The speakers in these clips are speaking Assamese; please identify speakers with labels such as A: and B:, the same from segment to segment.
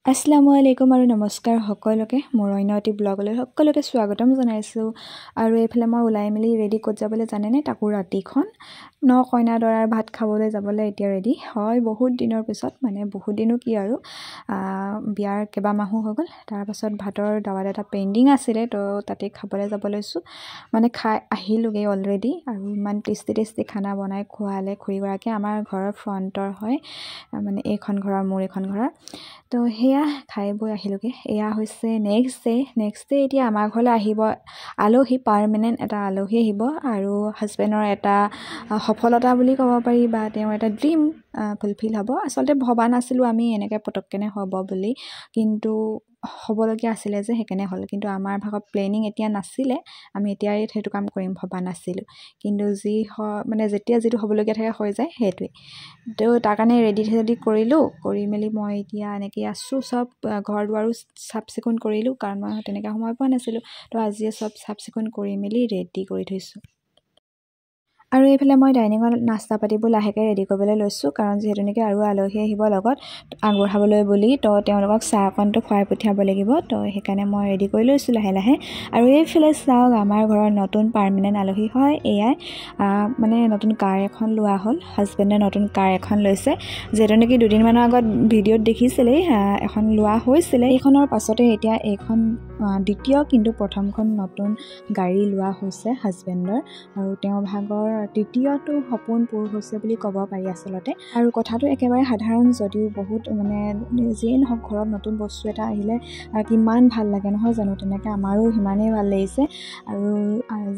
A: আসসালামু আলাইকুম আৰু নমস্কাৰ সকলোকে মোৰ অন্যটি ব্লগলৈ সকলোকে স্বাগতম জনাইছোঁ আৰু এইফালে মই ওলাই মেলি ৰেডি ক'ত যাবলৈ জানেনে তাকো ৰাতিখন কইনা দৰাৰ ভাত খাবলৈ যাবলৈ এতিয়া ৰেডি হয় বহুত দিনৰ পিছত মানে বহুত দিনো কি আৰু বিয়াৰ কেইবামাহো হৈ গ'ল তাৰপাছত ভাতৰ দাৱাত এটা পেইণ্ডিং আছিলে তো তাতে খাবলৈ যাব লৈছোঁ মানে খাই আহিলোগৈ অলৰেডি আৰু ইমান টেষ্টি খানা বনাই খোৱালে খুৰীগৰাকীয়ে আমাৰ ঘৰৰ ফ্ৰণ্টৰ হয় মানে এইখন ঘৰৰ মোৰ এইখন ঘৰৰ তো সেয়া খাই বৈ আহিলোগৈ এয়া হৈছে নেক্সট ডে এতিয়া আমাৰ ঘৰলৈ আহিব আলহী পাৰ্মানেণ্ট এটা আলহী আহিব আৰু হাজবেণ্ডৰ এটা সফলতা বুলি ক'ব পাৰি বা তেওঁৰ এটা ড্ৰিম ফুলফিল হ'ব আচলতে ভবা নাছিলোঁ আমি এনেকৈ পটককেনে হ'ব বুলি কিন্তু হ'বলগীয়া আছিলে যে সেইকাৰণে হ'ল কিন্তু আমাৰ ভাগত প্লেনিং এতিয়া নাছিলে আমি এতিয়াই সেইটো কাম কৰিম ভবা নাছিলোঁ কিন্তু যি মানে যেতিয়া যিটো হ'বলগীয়া থাকে হৈ যায় সেইটোৱে তো তাৰ কাৰণে ৰেডি কৰিলোঁ কৰি মেলি মই এতিয়া এনেকৈ আছোঁ চব ঘৰ দুৱাৰো চাফ চিকুণ কৰিলোঁ কাৰণ মই তেনেকৈ সময় পোৱা নাছিলোঁ তো আজিয়ে চব চাফ চিকুণ কৰি মেলি ৰেডি কৰি থৈছোঁ আৰু এইফালে মই ডাইনিঙত নাস্তা পাতিবোৰ লাহেকৈ ৰেডি কৰিবলৈ লৈছোঁ কাৰণ যিহেতু নেকি আৰু আলহী আহিব লগত আগবঢ়াবলৈ বুলি তো তেওঁলোকক চাহ অকণটো খুৱাই পঠিয়াব লাগিব তো সেইকাৰণে মই ৰেডি কৰি লৈছোঁ লাহে আৰু এইফালে চাওক আমাৰ ঘৰৰ নতুন পাৰ্মানেণ্ট আলহী হয় এয়াই মানে নতুন কাৰ এখন লোৱা হ'ল হাজবেণ্ডে নতুন কাৰ এখন লৈছে যিহেতু নেকি দুদিনমানৰ আগত ভিডিঅ'ত দেখিছিলেই এখন লোৱা হৈছিলে এইখনৰ পাছতে এতিয়া এইখন দ্বিতীয় কিন্তু প্ৰথমখন নতুন গাড়ী লোৱা হৈছে হাজবেণ্ডৰ আৰু তেওঁ ভাগৰ তৃতীয়টো সপোন পূৰ হৈছে বুলি ক'ব পাৰি আচলতে আৰু কথাটো একেবাৰে সাধাৰণ যদিও বহুত মানে যিয়ে নহওক ঘৰত নতুন বস্তু এটা আহিলে কিমান ভাল লাগে নহয় জানো তেনেকৈ আমাৰো সিমানেই ভাল লাগিছে আৰু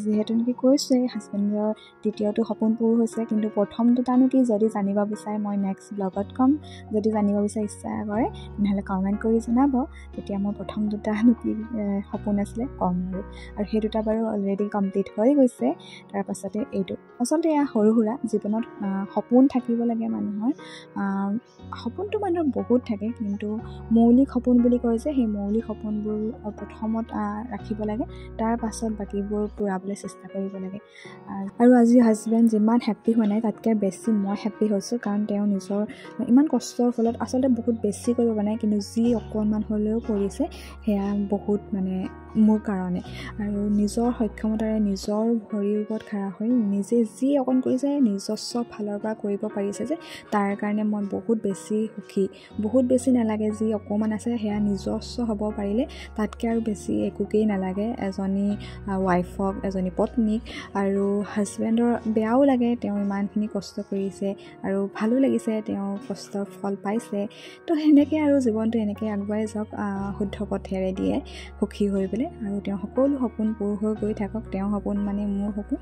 A: যিহেতু নেকি কৈছে হাজবেণ্ডৰ তৃতীয়টো সপোন পূৰ হৈছে কিন্তু প্ৰথম দুটানো কি যদি জানিব বিচাৰে মই নেক্সট ব্লগত ক'ম যদি জানিব বিচাৰে ইচ্ছা কৰে তেনেহ'লে কমেণ্ট কৰি জনাব তেতিয়া মই প্ৰথম দুটানো কি সপোন আছিলে ক'ম আৰু সেই দুটা বাৰু অলৰেডি কমপ্লিট হৈ গৈছে তাৰপাছতে এইটো আচলতে এয়া সৰু সুৰা জীৱনত সপোন থাকিব লাগে মানুহৰ সপোনটো মানুহৰ বহুত থাকে কিন্তু মৌলিক সপোন বুলি কয় যে সেই মৌলিক সপোনবোৰ প্ৰথমত ৰাখিব লাগে তাৰ পাছত বাকীবোৰ পূৰাবলৈ চেষ্টা কৰিব লাগে আৰু আজি হাজবেণ্ড যিমান হেপ্পী হোৱা নাই তাতকৈ বেছি মই হেপ্পী হৈছোঁ কাৰণ তেওঁ নিজৰ ইমান কষ্টৰ ফলত আচলতে বহুত বেছি কৰিব পৰা নাই কিন্তু যি অকণমান হ'লেও কৰিছে সেয়া বহুত মানে মোৰ কাৰণে আৰু নিজৰ সক্ষমতাৰে নিজৰ ভৰিৰ ওপৰত খাৰা হৈ নিজে যি অকণ কৰিছে নিজস্ব ফালৰ পৰা কৰিব পাৰিছে যে তাৰ কাৰণে মই বহুত বেছি সুখী বহুত বেছি নালাগে যি অকণমান আছে সেয়া নিজস্ব হ'ব পাৰিলে তাতকৈ আৰু বেছি একোকেই নালাগে এজনী ৱাইফক এজনী পত্নীক আৰু হাজবেণ্ডৰ বেয়াও লাগে তেওঁ ইমানখিনি কষ্ট কৰিছে আৰু ভালো লাগিছে তেওঁ কষ্টৰ ফল পাইছে তো সেনেকৈ আৰু জীৱনটো এনেকৈ আগুৱাই যাওক শুদ্ধ পথেৰে দিয়ে সুখী হৈ পেলাই আৰু তেওঁ সকলো সপোন পূৰ হৈ গৈ থাকক তেওঁৰ সপোন মানে মোৰ সপোন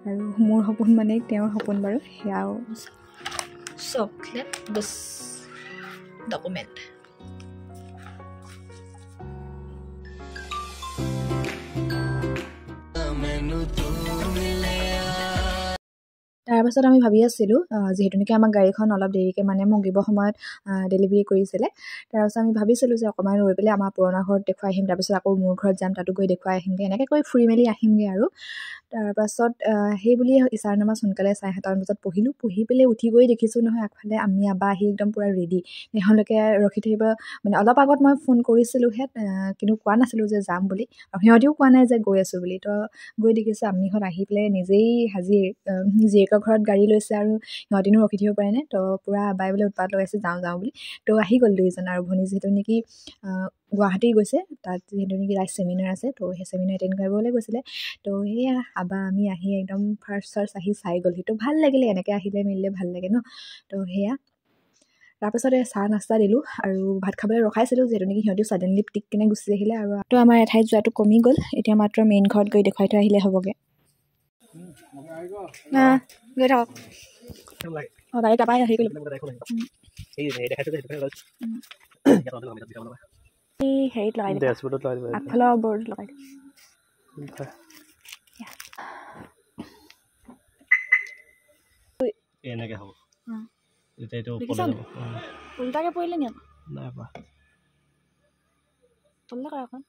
A: আৰু মোৰ সপোন মানে তেওঁৰ সপোন বাৰু সেয়াও চকলেট বছ ডকুমেণ্ট তাৰপাছত আমি ভাবি আছিলোঁ যিহেতু নেকি আমাৰ গাড়ীখন অলপ দেৰিকৈ মানে মোক দিব সময়ত ডেলিভাৰী কৰিছিলে তাৰপাছত আমি ভাবিছিলোঁ যে অকণমান ৰৈ পেলাই আমাৰ পুৰণা ঘৰত দেখুৱাই আহিম তাৰপিছত আকৌ মোৰ ঘৰত যাম তাতো গৈ দেখুৱাই আহিমগৈ এনেকৈ কৰি ফুৰি মেলি আহিমগৈ আৰু তাৰপাছত সেই বুলি ইছাৰ নামাজ সোনকালে 7:30 বজাত পঢ়ি পেলাই উঠি গৈ দেখিছোঁ নহয় আগফালে আমি আবা আহি একদম পূৰা ৰেডি তেওঁলোকে ৰখি থাকিব মানে অলপ আগত মই ফোন কৰিছিলোঁহে কিন্তু কোৱা নাছিলোঁ যে যাম বুলি আৰু সিহঁতিও কোৱা নাই যে গৈ আছোঁ বুলি তো গৈ দেখিছোঁ আমিহঁত আহি পেলাই নিজেই হাজিৰ জীয়েকৰ ঘৰত গাড়ী লৈছে আৰু সিহঁতিনো ৰখি থাকিব পাৰে নে তো পূৰা আবাই বোলে উৎপাত লগাইছে যাওঁ বুলি তো আহি গ'ল দুইজন আৰু ভনী যিহেতু নেকি গুৱাহাটী গৈছে তাত যিহেতু নেকি লাইভ ছেমিনাৰ আছে তো সেই ছেমিনাৰ এটেণ্ড কৰিবলৈ গৈছিলে তো সেয়া আবা আমি আহি একদম ফাৰ্ষ্ট আহি চাই গ'লহি তো ভাল লাগিলে এনেকৈ আহিলে মেলিলে ভাল লাগে ন তো সেয়া তাৰপাছতে চাহ নাস্তা দিলোঁ আৰু ভাত খাবলৈ ৰখাইছিলোঁ যিহেতু নেকি সিহঁতিও ছাডেনলি টিক কেনে গুচি আহিলে আৰু তো আমাৰ এঠাইত যোৱাটো কমি গ'ল এতিয়া মাত্ৰ মেইন ঘৰত গৈ দেখুৱাই থৈ আহিলে হ'বগৈ গৈ থাকক গাড়ী তাৰপৰাই হেৰি কৰিলোঁ এই হেৰিত লগাই দিলোঁ আগফালৰ বৰ্ড লগাই দিলোঁ এনেকৈ হ'ব উল্টাকৈ পৰিলে নি আকৌ উল্টা কৰা অকণ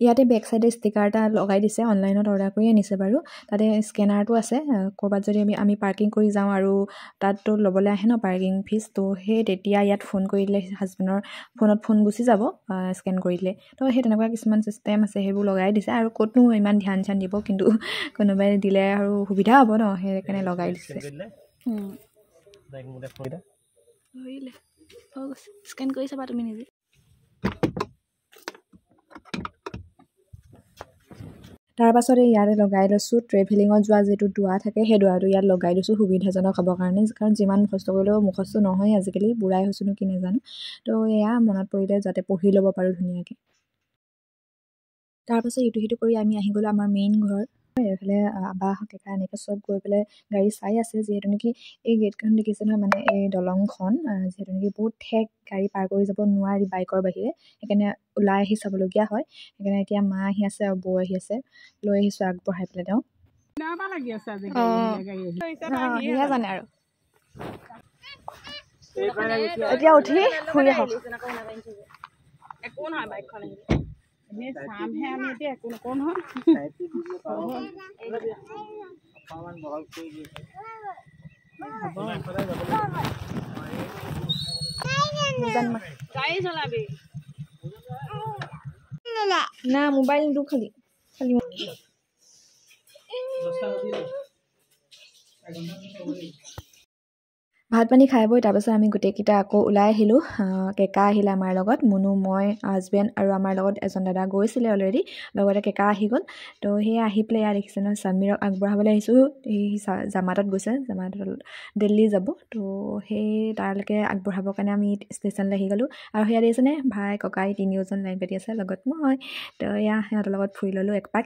A: ইয়াতে বেক চাইডে ষ্টিকাৰ এটা লগাই দিছে, অনলাইনত অৰ্ডাৰ কৰি আনিছে বাৰু। তাতে স্কেনাৰটো আছে, ক'ৰবাত যদি আমি পাৰ্কিং কৰি যাওঁ আৰু তাততো ল'বলৈ আহে ন পাৰ্কিং ফিজ, তো সেই তেতিয়া ইয়াত ফোন কৰি দিলে হাজবেণ্ডৰ ফোনত ফোন গুচি যাব স্কেন কৰি দিলে। তো সেই তেনেকুৱা কিছুমান চিষ্টেম আছে, সেইবোৰ লগাই দিছে। আৰু ক'তনো ইমান ধ্যান দিব, কিন্তু কোনোবাই দিলে আৰু সুবিধা হ'ব ন, সেইকাৰণে লগাই দিছে। স্কেন কৰি চাবা তুমি নিজে। তাৰপাছতে ইয়াতে লগাই লৈছোঁ ট্ৰেভেলিঙত যোৱা যিটো দোৱা থাকে, সেই দোৱাটো ইয়াত লগাই দিছোঁ সুবিধাজনক হ'বৰ কাৰণে, কাৰণ যিমান মুখস্থ কৰিলেও মুখস্থ নহয় আজিকালি, বুঢ়াই হৈছোনো কি নাজানো। তো এয়া মনত পৰিলে যাতে পঢ়ি ল'ব পাৰোঁ ধুনীয়াকৈ। তাৰপাছত ইটো সিটো কৰি আমি আহি গ'লোঁ আমাৰ মেইন ঘৰ। এইফালে আবাহ কেকা এনেকৈ চব গৈ পেলাই গাড়ী চাই আছে, যিহেতু নেকি এই গেটখন দেখিছে নহয়, মানে এই দলংখন যিহেতু নেকি বহুত ঠেক, গাড়ী পাৰ কৰি যাব নোৱাৰি বাইকৰ বাহিৰে, সেইকাৰণে ওলাই আহি চাবলগীয়া হয়। সেইকাৰণে এতিয়া মা আহি আছে আৰু বৌ আহি আছে, লৈ আহিছোঁ আগবঢ়াই পেলাই তেওঁ সেয়া জানে আৰু এতিয়া উঠি ফুৰি আহক। একো নহয় বাইকখন চামহে আমি, এতিয়া একো নকওঁ নহয়। গাড়ী চলাবি না, মোবাইল নিদো খালি ভাত পানী খাই বৈ তাৰপাছত আমি গোটেইকেইটা আকৌ ওলাই আহিলোঁ। কেকা আহিলে আমাৰ লগত, মুনু, মই, হাজবেণ্ড আৰু আমাৰ লগত এজন দাদা গৈছিলে অলৰেডি, লগতে কেকা আহি গ'ল। তো সেয়া আহি পেলাই ইয়াত দেখিছে নহয়, সমীৰক আগবঢ়াবলৈ আহিছোঁ। এই জামাতত গৈছে, জামাতত দিল্লী যাব, তো সেই তালৈকে আগবঢ়াবৰ কাৰণে আমি ষ্টেচনলৈ আহি গ'লোঁ। আৰু সেয়া দেখিছেনে ভাই ককাই তিনিওজন লাইন পাতি আছে, লগত মই। তো এয়া সিহঁতৰ লগত ফুৰি ল'লোঁ এক পাক।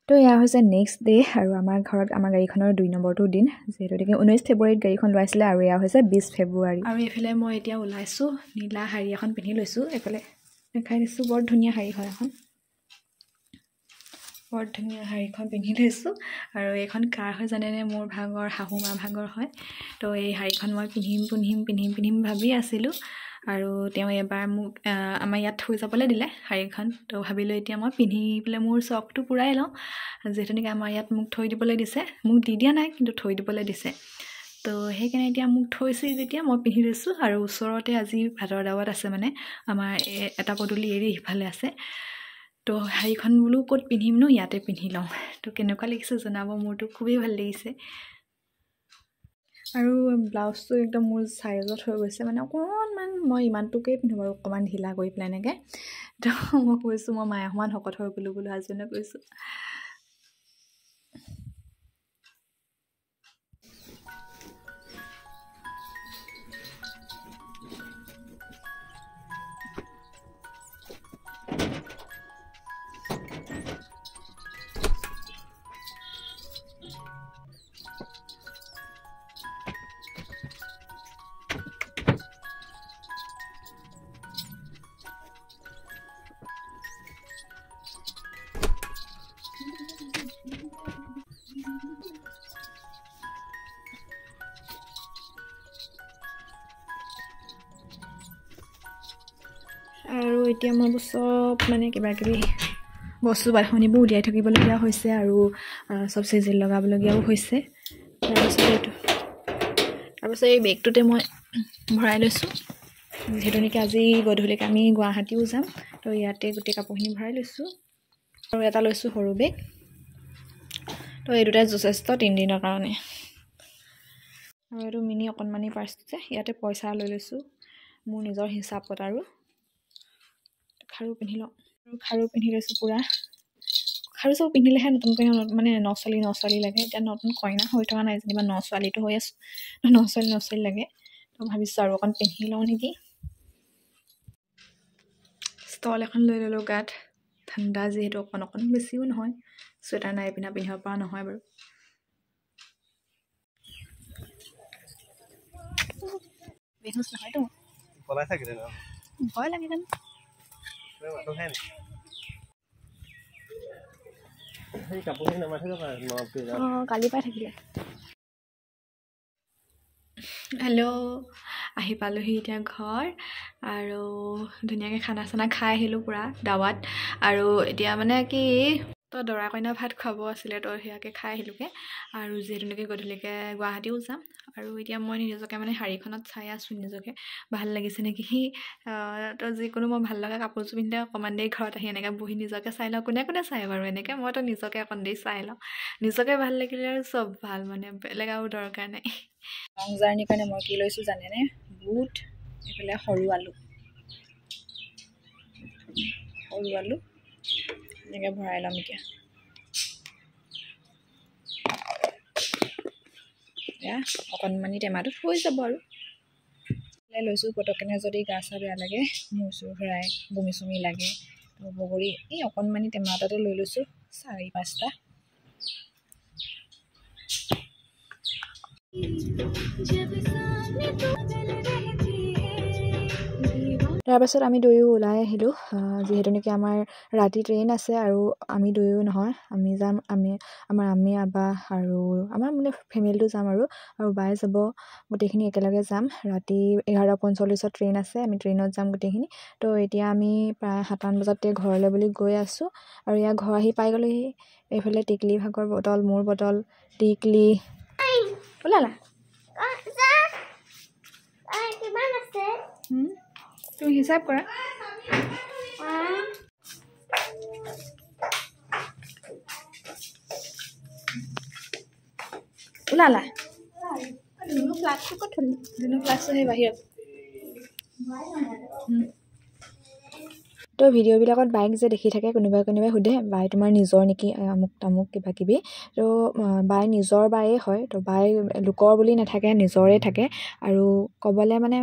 A: তো এয়া হৈছে নেক্সট ডে, আৰু আমাৰ ঘৰত আমাৰ গাড়ীখনৰ 2 নম্বৰটো দিন, যিহেতু 19 ফেব্ৰুৱাৰীত গাড়ীখন লোৱাইছিলে, আৰু এয়া হৈছে 20 ফেব্ৰুৱাৰী। আৰু এইফালে মই এতিয়া ওলাইছোঁ, নীলা শাৰী এখন পিন্ধি লৈছোঁ। এইফালে দেখাই দিছোঁ, বৰ ধুনীয়া শাৰী হয় এখন, বৰ ধুনীয়া শাৰীখন পিন্ধি লৈছোঁ। আৰু এইখন কাৰ হয় জানেনে? মোৰ ভাগৰ শাহু মা ভাগৰ হয়। তো এই শাৰীখন মই পিন্ধিম ভাবি আছিলোঁ, আৰু তেওঁ এবাৰ মোক আমাৰ ইয়াত থৈ যাবলৈ দিলে শাৰীখন। তো ভাবিলোঁ এতিয়া মই পিন্ধি পেলাই মোৰ চখটো পূৰাই লওঁ, যিহেতু নেকি আমাৰ ইয়াত মোক থৈ দিবলৈ দিছে, মোক দি দিয়া নাই কিন্তু থৈ দিবলৈ দিছে। তো সেইকাৰণে এতিয়া মোক থৈছে যেতিয়া মই পিন্ধি লৈছোঁ। আৰু ওচৰতে আজি ভাতৰ দাৱত আছে, মানে আমাৰ এটা পদূলি এৰি সিফালে আছে। তো শাৰীখন বোলো ক'ত পিন্ধিমনো, ইয়াতে পিন্ধি লওঁ। তো কেনেকুৱা লাগিছে জনাব, মোৰতো খুবেই ভাল লাগিছে। আৰু ব্লাউজটো একদম মোৰ চাইজত হৈ গৈছে, মানে অকণমান মই ইমানটোকেই পিন্ধোঁ বাৰু, অকণমান ঢিলা কৰি পেলাই এনেকৈ। তো মই কৈছোঁ মই মায়ে অকণমান শকত হৈ গ'লোঁ বোলো, হাজবেণ্ডক কৈছোঁ। আৰু এতিয়া মই চব মানে কিবাকিবি বস্তু বাঢ়নিবোৰ উলিয়াই থাকিবলগীয়া হৈছে, আৰু চব চিজিল লগাবলগীয়াও হৈছে। তাৰপিছত এই বেগটোতে মই ভৰাই লৈছোঁ, যিহেতু নেকি আজি গধূলিকৈ আমি গুৱাহাটীও যাম। তো ইয়াতে গোটেই কাপোৰখিনি ভৰাই লৈছোঁ, আৰু এটা লৈছোঁ সৰু বেগ। তো এই দুটাই যথেষ্ট 3 দিনৰ কাৰণে। আৰু এইটো মিনি অকণমানি পাৰ্চটো যে, ইয়াতে পইচা লৈ লৈছোঁ মোৰ নিজৰ হিচাপত। আৰু খাৰু পিন্ধি লওঁ, খাৰু পিন্ধি লৈছোঁ পূৰা। খাৰু চাৰু পিন্ধিলেহে নতুনকৈ মানে নছোৱালী লাগে। এতিয়া নতুন কইনা হৈ থকা নাই যেনিবা, নছোৱালীটো হৈ আছোঁ, নছোৱালী লাগে। তো ভাবিছোঁ আৰু অকণ পিন্ধি লওঁ নেকি। ষ্টল এখন লৈ ল'লোঁ গাত, ঠাণ্ডা যিহেতু অকণ অকণ, বেছিও নহয়, চুৱেটাৰ নাই পিন্ধিব পৰা নহয় বাৰু। বেহুচ নহয়তো ভয় লাগে জানো কালি পাই থাকিলে। হেল্ল', আহি পালোহি এতিয়া ঘৰ আৰু ধুনীয়াকৈ খানা চানা খাই আহিলোঁ পূৰা দাৱাত। আৰু এতিয়া মানে কি তো দৰা কইনা ভাত খুৱাব আছিলে, তো সেয়াকৈ খাই আহিলোঁগৈ। আৰু যিহেতু নেকি গধূলিকৈ গুৱাহাটীও যাম। আৰু এতিয়া মই নিজকে মানে শাড়ীখনত চাই আছোঁ নিজকে ভাল লাগিছে নেকি। তো যিকোনো মই ভাল লগা কাপোৰযোৰ পিন্ধিলে অকণমান দেৰি ঘৰত আহি এনেকৈ বহি নিজকে চাই লওঁ। কোনে কোনে চাই বাৰু এনেকৈ, মইতো নিজকে অকণ দেৰি চাই লওঁ। নিজকে ভাল লাগিলে আৰু চব ভাল, মানে বেলেগ আৰু দৰকাৰ নাই। লং জাৰ্ণিৰ কাৰণে মই কি লৈছোঁ জানেনে? বুট, এইফালে সৰু আলু এনেকৈ ভৰাই ল'ম এতিয়া। এয়া অকণমানি টেমাটোত হৈ যাব আৰু লৈছোঁ। পটককেনে যদি গা চা বেয়া লাগে, মূৰ চুৰ ঘূৰাই, বমি চুমি লাগে, তো বগৰী এই অকণমানি টেমা এটাতে লৈ লৈছোঁ 4-5টা। তাৰপাছত আমি দুয়ো ওলাই আহিলোঁ, যিহেতু নেকি আমাৰ ৰাতি ট্ৰেইন আছে। আৰু আমি দুয়ো নহয়, আমি যাম, আমাৰ আমি আবা আৰু আমাৰ মানে ফেমিলিটো যাম আৰু বাই যাব। গোটেইখিনি একেলগে যাম। ৰাতি 11:45 ট্ৰেইন আছে, আমি ট্ৰেইনত যাম গোটেইখিনি। তো এতিয়া আমি প্ৰায় 7মান বজাতে ঘৰলৈ বুলি গৈ আছোঁ। আৰু ইয়াৰ ঘৰ আহি পাই গ'লোহি। এইফালে টিকলি ভাগৰ বটল, মোৰ বটল, টিকলি ওলালা। তুমি হিচাপ কৰা। ওলালা ধুনু ফ্লাক্সটো ক'ত থ'লি? ধুনু ফ্লাক্সটো সেই বাহিৰত। তো ভিডিঅ'বিলাকত বাইক যে দেখি থাকে, কোনোবাই সোধে বাই তোমাৰ নিজৰ নেকি, আমুক তামুক কিবা কিবি। তো বাই নিজৰ বায়ে হয়। তো বাই লোকৰ বুলি নাথাকে, নিজৰে থাকে। আৰু ক'বলৈ মানে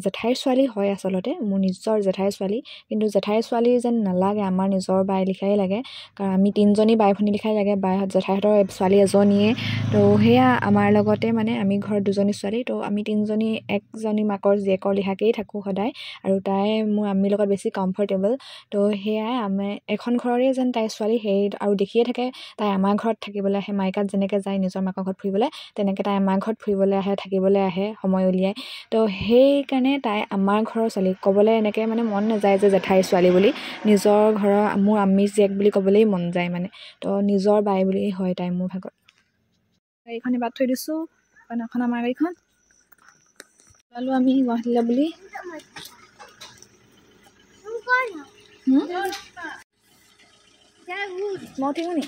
A: জেঠাইৰ ছোৱালী হয় আচলতে, মোৰ নিজৰ জেঠাইৰ ছোৱালী। কিন্তু জেঠাইৰ ছোৱালী যেন নালাগে, আমাৰ নিজৰ বাই লিখাই লাগে। কাৰণ আমি 3জনী বাই ভনী লিখাই লাগে। জেঠাইহঁতৰ ছোৱালী এজনীয়ে। তো সেয়া আমাৰ লগতে মানে আমি ঘৰত 2জনী ছোৱালী। তো আমি 3জনী একজনী মাকৰ জীয়েকৰ লিখাকেই থাকোঁ সদায়। আৰু তাই আমিৰ লগত বেছি কমফৰ্টেবল। তো সেয়াই আমি এখন ঘৰৰে যেন তাইৰ ছোৱালী। সেই আৰু দেখিয়ে থাকে তাই আমাৰ ঘৰত থাকিবলৈ আহে। মাইকাত যেনেকৈ যায় নিজৰ মাকৰ ঘৰত ফুৰিবলৈ, তেনেকৈ তাই আমাৰ ঘৰত ফুৰিবলৈ আহে, থাকিবলৈ আহে সময় উলিয়াই। তো সেইকাৰণে তাই আমাৰ ঘৰৰ ছোৱালী। ক'বলৈ এনেকৈ মানে মন নাযায় যে জেঠাইৰ ছোৱালী বুলি, নিজৰ ঘৰৰ মোৰ আম্মী জীয়েক বুলি ক'বলৈই মন যায় মানে। তো নিজৰ বাই বুলি হয় তাই মোৰ ভাগত। গাড়ীখনে বাট থৈ দিছোঁ, এখন আমাৰ গাড়ীখন ওলালোঁ আমি গুৱাহাটীলৈ বুলি। মই উঠিব নি?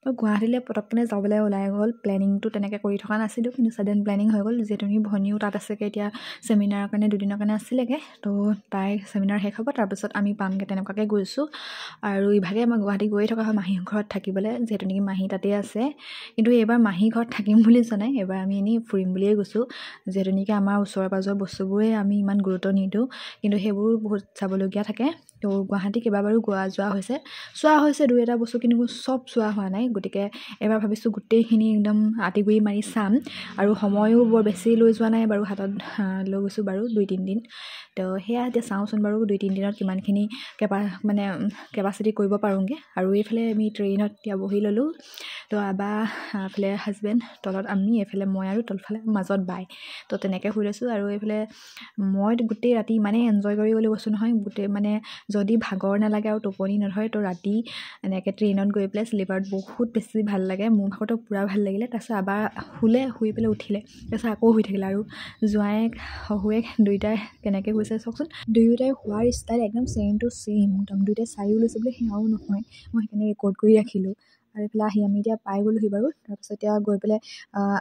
A: তো গুৱাহাটীলৈ পটককৈ যাবলৈ ওলাই গ'ল। প্লেনিংটো তেনেকৈ কৰি থকা নাছিলোঁ, কিন্তু ছাডেন প্লেনিং হৈ গ'ল। যিহেতু ভনীও তাত আছেগৈ এতিয়া, চেমিনাৰৰ কাৰণে 2 দিনৰ কাৰণে আছিলেগৈ। তো তাই চেমিনাৰ শেষ হ'ব, তাৰপিছত আমি পামগৈ, তেনেকুৱাকৈ গৈছোঁ। আৰু ইভাগে মই গুৱাহাটী গৈয়ে থকা হয় মাহী ঘৰত থাকিবলৈ, যিহেতু নেকি মাহী তাতেই আছে। কিন্তু এইবাৰ মাহী ঘৰত থাকিম বুলি যোৱা নাই, এইবাৰ আমি এনেই ফুৰিম বুলিয়ে গৈছোঁ। যিহেতু নেকি আমাৰ ওচৰে পাঁজৰে বস্তুবোৰে আমি ইমান গুৰুত্ব নিদিওঁ, কিন্তু সেইবোৰ বহুত চাবলগীয়া থাকে। তো গুৱাহাটী কেইবাবাৰো যোৱা হৈছে, চোৱা হৈছে 2-এটা বস্তু, কিন্তু চব চোৱা হোৱা নাই। গতিকে এবাৰ ভাবিছোঁ গোটেইখিনি একদম আঁতিগুৰি মাৰি চাম। আৰু সময়ো বৰ বেছি লৈ যোৱা নাই বাৰু, হাতত লৈ গৈছোঁ বাৰু 2-3 দিন। তো সেয়া এতিয়া চাওঁচোন বাৰু 2-3 দিনত কিমানখিনি কেপাচিটি কৰিব পাৰোঁগৈ। আৰু এইফালে আমি ট্ৰেইনত এতিয়া বহি ল'লোঁ। তো আবা এইফালে হাজবেণ্ড, তলত আমি, এইফালে মই আৰু তলফালে মাজত বাই। তো তেনেকৈ শুই লৈছোঁ। আৰু এইফালে মই গোটেই ৰাতি ইমানেই এনজয় কৰিবলৈ গৈছোঁ নহয়, গোটেই মানে যদি ভাগৰ নালাগে আৰু টোপনি নধৰে, তো ৰাতি এনেকৈ ট্ৰেইনত গৈ পেলাই শ্লিপাৰত বহুত বেছি ভাল লাগে। মোৰ ভাগতো পূৰা ভাল লাগিলে। তাৰপিছত আবাৰ শুই পেলাই উঠিলে, তাৰপিছত আকৌ শুই থাকিলে। আৰু জোঁৱায়েক শহুৱেক দুয়োটাই কেনেকৈ শুইছে চাওকচোন। দুয়োটাই শোৱাৰ ষ্টাইল একদম ছেইম টু ছেইম, একদম দুয়োটাই চাইও লৈছে বোলে, সেয়াও নহয়, মই সেইকাৰণে ৰেকৰ্ড কৰি ৰাখিলোঁ। আৰু এইফালে আহি আমি এতিয়া পাই গ'লোহি বাৰু। তাৰপিছত এতিয়া গৈ পেলাই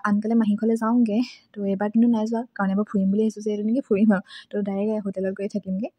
A: আনকালে মাহী ঘৰলৈ যাওঁগৈ। তো এইবাৰ কিন্তু নাই যোৱা, কাৰণ এবাৰ ফুৰিম বুলি আহিছোঁ, যিহেতু নেকি ফুৰিম আৰু। তো ডাইৰেক্ট হোটেলত গৈ থাকিমগৈ।